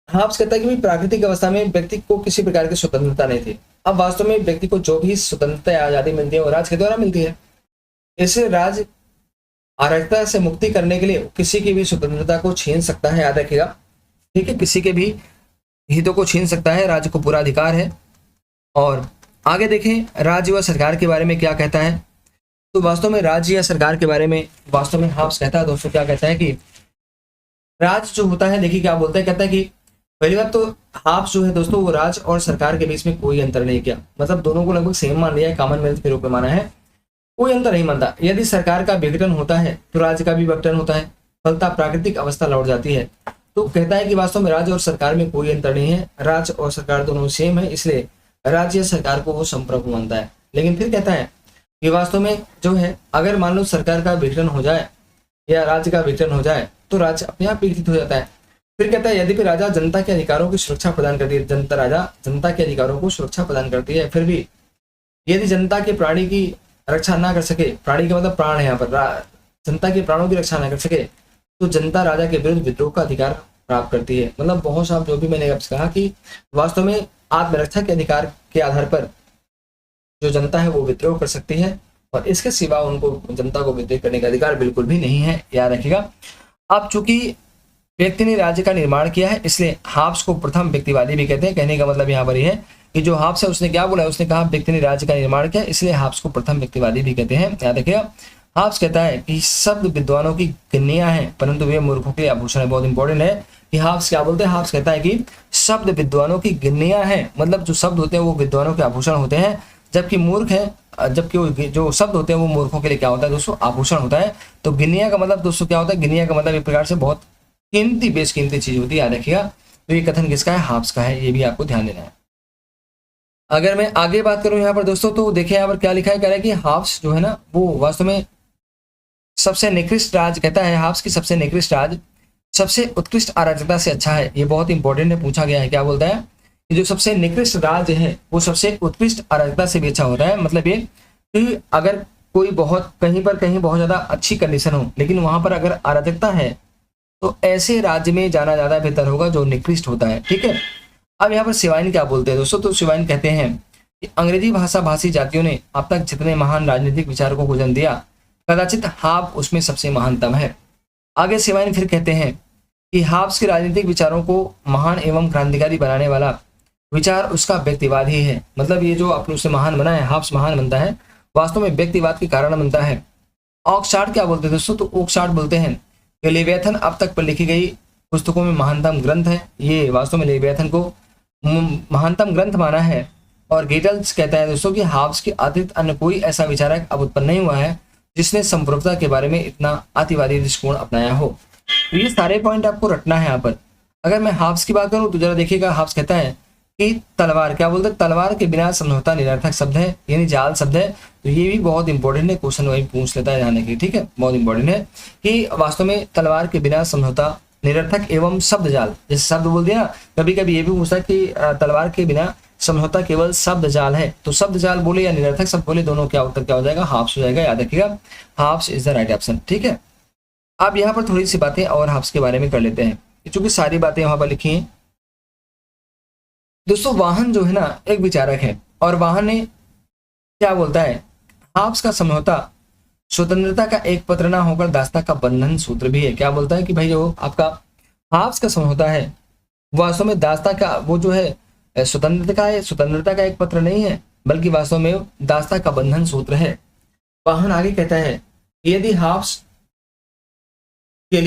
हाब्स कहता है कि प्राकृतिक अवस्था में व्यक्ति को किसी प्रकार की स्वतंत्रता नहीं थी। अब वास्तव में व्यक्ति को जो भी स्वतंत्रता या आजादी मिलती है वो राज्य के द्वारा मिलती है। इससे राज्य अराजकता से मुक्ति करने के लिए किसी की भी स्वतंत्रता को छीन सकता है, याद रखिएगा। ठीक है, किसी के भी हितों को छीन सकता है, राज्य को पूरा अधिकार है। और आगे देखें राज्य व सरकार के बारे में क्या कहता है। तो वास्तव में राज्य या सरकार के बारे में वास्तव में हाब्स कहता है दोस्तों, क्या कहता है कि राज्य जो होता है, देखिए क्या बोलता है, कहता है कि पहली बात तो हाब्स जो है दोस्तों वो राज्य और सरकार के बीच में कोई अंतर नहीं किया। मतलब दोनों को लगभग सेम मान लिया है, कॉमनवेल्थ के रूप में माना है, कोई अंतर नहीं मानता। यदि सरकार का विघटन होता है तो राज्य का भी विघटन होता है, फलतः प्राकृतिक अवस्था लौट जाती है। तो कहता है कि वास्तव में राज्य और सरकार में कोई अंतर नहीं है, राज्य और सरकार दोनों सेम है, इसलिए राज्य या सरकार को वो संप्रभु मानता है। लेकिन फिर कहता है कि वास्तव में जो है अगर मान लो सरकार का विघटन हो जाए या राज्य का विघटन हो जाए तो राज्य अपने आप विघटित हो जाता है। फिर कहता है यदि राजा जनता के अधिकारों की सुरक्षा प्रदान करती है, राजा जनता के अधिकारों को सुरक्षा प्रदान करती है, फिर भी यदि जनता के प्राणी की रक्षा ना कर सके, प्राणी का मतलब प्राण है यहाँ पर, जनता के प्राणों की रक्षा ना कर सके, तो जनता राजा के विरुद्ध विद्रोह का अधिकार प्राप्त करती है। मतलब बहुत सा जो भी मैंने आपसे कहा कि वास्तव में आत्मरक्षा के अधिकार के आधार पर जो जनता है वो विद्रोह कर सकती है और इसके सिवा उनको जनता को विद्रोह करने का अधिकार बिल्कुल भी नहीं है, याद रखिएगा। अब चूंकि व्यक्ति ने राज्य का निर्माण किया है इसलिए हाब्स को प्रथम व्यक्तिवादी भी कहते हैं। कहने का मतलब यहाँ पर यह है कि जो हाब्स है उसने क्या बोला, उसने कहा व्यक्ति ने राज्य का निर्माण किया, इसलिए हाब्स को प्रथम व्यक्तिवादी भी कहते हैं, याद रखिएगा। हाब्स कहता है कि शब्द विद्वानों की कन्या है परंतु वे मूर्खों के आभूषण है। बहुत इंपॉर्टेंट है कि हाब्स क्या बोलते हैं। हाब्स कहता है कि शब्द विद्वानों की गिनिया है, मतलब जो शब्द होते हैं वो विद्वानों के आभूषण होते हैं, जबकि मूर्ख है, जबकि जो शब्द होते हैं वो मूर्खों के लिए क्या होता है दोस्तों, आभूषण होता है। तो गिनिया का मतलब दोस्तों क्या होता है, गिनिया का मतलब एक प्रकार से बहुत कीमती बेशकीमती चीज होती है, याद रखिएगा। तो ये कथन किसका है, हाब्स का है, ये भी आपको ध्यान देना है। अगर मैं आगे बात करूं यहाँ पर दोस्तों तो देखिए यहाँ पर क्या लिखा है, कह रहा है कि हाब्स जो है ना वो वास्तव में सबसे निकृष्ट राज, कहता है हाब्स की सबसे निकृष्ट राज सबसे उत्कृष्ट अराजकता से अच्छा है। ये बहुत इंपॉर्टेंट है, पूछा गया है, क्या बोलता है जो सबसे निकृष्ट राज्य है वो सबसे उत्कृष्ट अराजकता से भी अच्छा होता है। मतलब ये कि अगर कोई बहुत कहीं बहुत ज्यादा अच्छी कंडीशन हो, लेकिन वहां पर अगर अराजकता है तो ऐसे राज्य में जाना ज्यादा बेहतर होगा जो निकृष्ट होता है। ठीक है, अब यहाँ पर शिवाइन क्या बोलते हैं दोस्तों, तो शिवाइन कहते हैं कि अंग्रेजी भाषा भाषी जातियों ने अब तक जितने महान राजनीतिक विचारकों को जन्म दिया, कदाचित हाब उसमें सबसे महानतम है। आगे शिवाइन फिर कहते हैं कि हाब्स के राजनीतिक विचारों को महान एवं क्रांतिकारी बनाने वाला विचार उसका व्यक्तिवाद ही है। मतलब ये जो अपने उसे महान बना है, हाब्स महान बनता है, वास्तव में व्यक्तिवाद के कारण बनता है। ऑक्सफोर्ड क्या बोलते हैं दोस्तों, तो ऑक्सफोर्ड बोलते हैं कि लेवियाथन अब तक पर लिखी गई पुस्तकों में महानतम ग्रंथ है। ये वास्तव में लेवियाथन को महानतम ग्रंथ माना है। और गेटल्स कहता है दोस्तों कि हाब्स के अतिरिक्त अन्य कोई ऐसा विचारक अब उत्पन्न नहीं हुआ है जिसने संप्रभुता के बारे में इतना अतिवादी दृष्टिकोण अपनाया हो। तो ये सारे पॉइंट आपको रटना है यहाँ पर। अगर मैं हाब्स की बात करूँ तो जरा देखिएगा, हाब्स कहता है कि तलवार क्या बोलते हैं, तलवार के बिना समझौता निरर्थक शब्द है, यानी जाल शब्द है। तो ये भी बहुत इंपॉर्टेंट है, क्वेश्चन वही पूछ लेता है जाने के। ठीक है, बहुत इंपॉर्टेंट है कि वास्तव में तलवार के बिना समझौता निरर्थक एवं शब्द जाल, जैसे शब्द बोल दिया, कभी कभी ये भी पूछता है कि तलवार के बिना समझौता केवल शब्द जाल है। तो शब्द जाल बोले या निरर्थक शब्द बोले, दोनों क्या उत्तर क्या हो जाएगा, हाब्स हो जाएगा। याद रखिएगा, halves is the right option. ठीक है, अब यहाँ पर थोड़ी सी बातें और हाब्स के बारे में कर लेते हैं, क्योंकि सारी बातें वहां पर लिखी हैं दोस्तों। वाहन जो है ना एक विचारक है, और वाहन ने क्या बोलता है, हाब्स का समझौता स्वतंत्रता का एक पत्र ना होकर दास्ता का बंधन सूत्र भी है। क्या बोलता है कि भाई जो आपका हाब्स का समझौता है वास्तव में दास्ता का वो जो है स्वतंत्रता का एक पत्र नहीं है, बल्कि वास्तव में दास्ता का बंधन सूत्र है। वाहन आगे कहता है कि यदि हाब्स के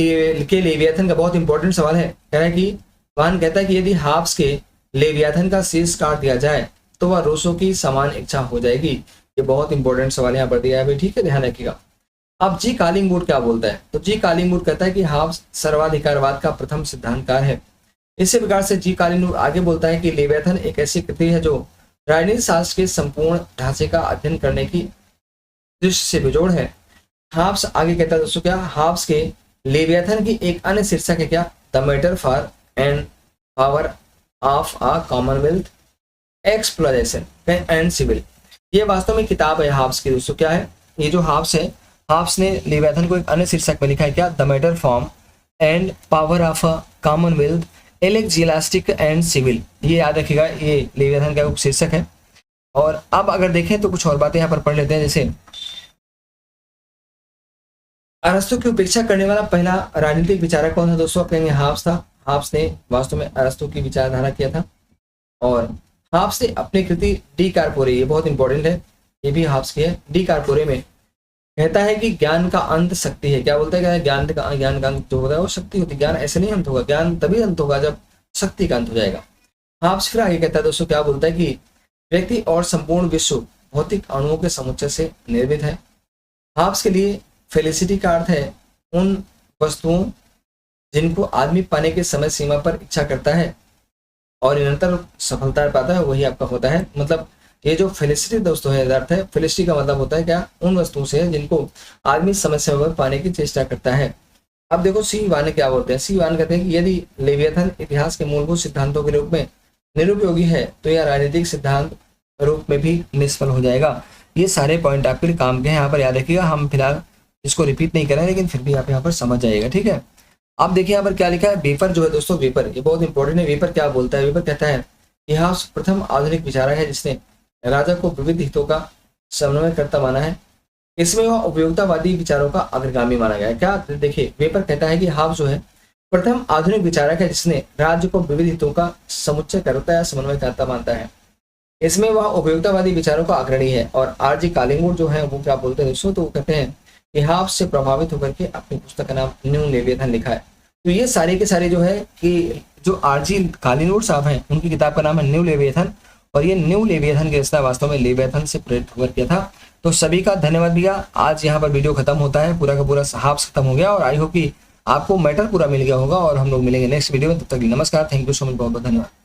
लेवियाथन का बहुत इंपॉर्टेंट सवाल है, कह रहा है कि वाहन कहता है कि यदि हाब्स के लेवियाथन का शीर्ष काट दिया जाए तो वह रूसों की समान इच्छा हो जाएगी। ये बहुत इंपॉर्टेंट सवाल यहाँ पर दिया है भाई। ठीक है, ध्यान रखिएगा। अब जी कालिंगवुड क्या बोलता है, तो जी कालिंगवुड कहता है कि हाब्स सर्वाधिकारवाद का प्रथम सिद्धांतकार है। इसी प्रकार से जी कालिंगवुड आगे बोलता है कि लेवियाथन एक ऐसी कृति है जो राजनीतिक शास्त्र के संपूर्ण ढांचे का अध्ययन करने की दृष्टि से बेजोड़ है। हाब्स आगे कहता है दोस्तों क्या, हाब्स के लेवियाथन की एक अन्य शीर्षक है क्या, the matter for and power of a commonwealth exploration and civil. ये वास्तव में किताब है हाब्स की दोस्तों। क्या है ये जो हाब्स है, हाब्स ने लेवियाथन को एक अन्य शीर्षक में लिखा है क्या, the matter form and power of a commonwealth ecclesiastical and civil. ये याद रखिएगा, ये लेवियाथन का शीर्षक है। और अब अगर देखें तो कुछ और बातें यहाँ पर पढ़ लेते हैं। जैसे अरस्तु की उपेक्षा करने वाला पहला राजनीतिक विचारक कौन था दोस्तों, कहेंगे हाब्स था। हाब्स ने वास्तव में अरस्तु की विचारधारा किया था। और हाब्स ने अपनी कृति डी कार्पोरे, ये बहुत इंपॉर्टेंट है, ये भी हाब्स की है, डी कार्पोरे में कहता है कि ज्ञान का अंत शक्ति है। क्या बोलता है, ज्ञान का अंत जो होता है वो शक्ति होती है। ज्ञान ऐसे नहीं अंत होगा, ज्ञान तभी अंत होगा जब शक्ति का अंत हो जाएगा। हाब्स फिर आगे कहता है दोस्तों, क्या बोलता है कि व्यक्ति और संपूर्ण विश्व भौतिक अणुओं के समुच्चय से निर्मित है। हाब्स के लिए फेलिसिटी का अर्थ है उन वस्तुओं जिनको आदमी पाने के समय सीमा पर इच्छा करता है और निरंतर सफलता पाता है, वही आपका होता है। मतलब ये जो फेलिसिटी दोस्तों है अर्थ है, फेलिसिटी का मतलब होता है क्या, उन वस्तुओं से जिनको आदमी समय समय पर पाने की चेष्टा करता है। अब देखो सी वान क्या बोलते हैं, सी वान कहते हैं कि यदि लेवियाथन इतिहास के मूलभूत सिद्धांतों के रूप में निरुपयोगी है तो यह राजनीतिक सिद्धांत रूप में भी निष्फल हो जाएगा। ये सारे पॉइंट आपके लिए काम के हैं, यहाँ पर याद रखिएगा। हम फिलहाल इसको रिपीट नहीं करें, लेकिन फिर भी आप यहाँ पर समझ जाइएगा। ठीक है, आप देखिए यहाँ पर क्या लिखा है, वेपर जो है दोस्तों, वेपर ये बहुत इंपॉर्टेंट है। वेपर क्या बोलता है, वेपर कहता है यह प्रथम आधुनिक विचारक है जिसने राजा को विविध हितों का समन्वय करता माना है। इसमें वह उपयोगितावादी विचारों का अग्रगामी माना गया है। क्या देखिए, वेपर कहता है कि हाब्स जो है प्रथम आधुनिक विचारक है जिसने राज्य को विविध हितों का समुच्चय करता या समन्वय करता मानता है। इसमें वह उपयोगितावादी विचारों का अग्रणी है। और आर जी कालिंगवुड जो है वो क्या बोलते हैं दोस्तों, तो वो कहते हैं कि हाब्स से प्रभावित होकर के अपनी पुस्तक का नाम न्यू लेवियाथन लिखा है। तो ये सारे के सारे जो है कि जो आर जी कालिंगवुड साहब हैं उनकी किताब का नाम है न्यू लेवियाथन, और ये न्यू लेवियाथन की रचना वास्तव में लेवियाथन से प्रेरित होकर किया था। तो सभी का धन्यवाद भैया। आज यहाँ पर वीडियो खत्म होता है, पूरा का पूरा हाब्स खत्म हो गया, और आई होप कि आपको मैटर पूरा मिल गया होगा। और हम लोग मिलेंगे नेक्स्ट वीडियो में, तब तक नमस्कार, थैंक यू सो मच, बहुत बहुत धन्यवाद।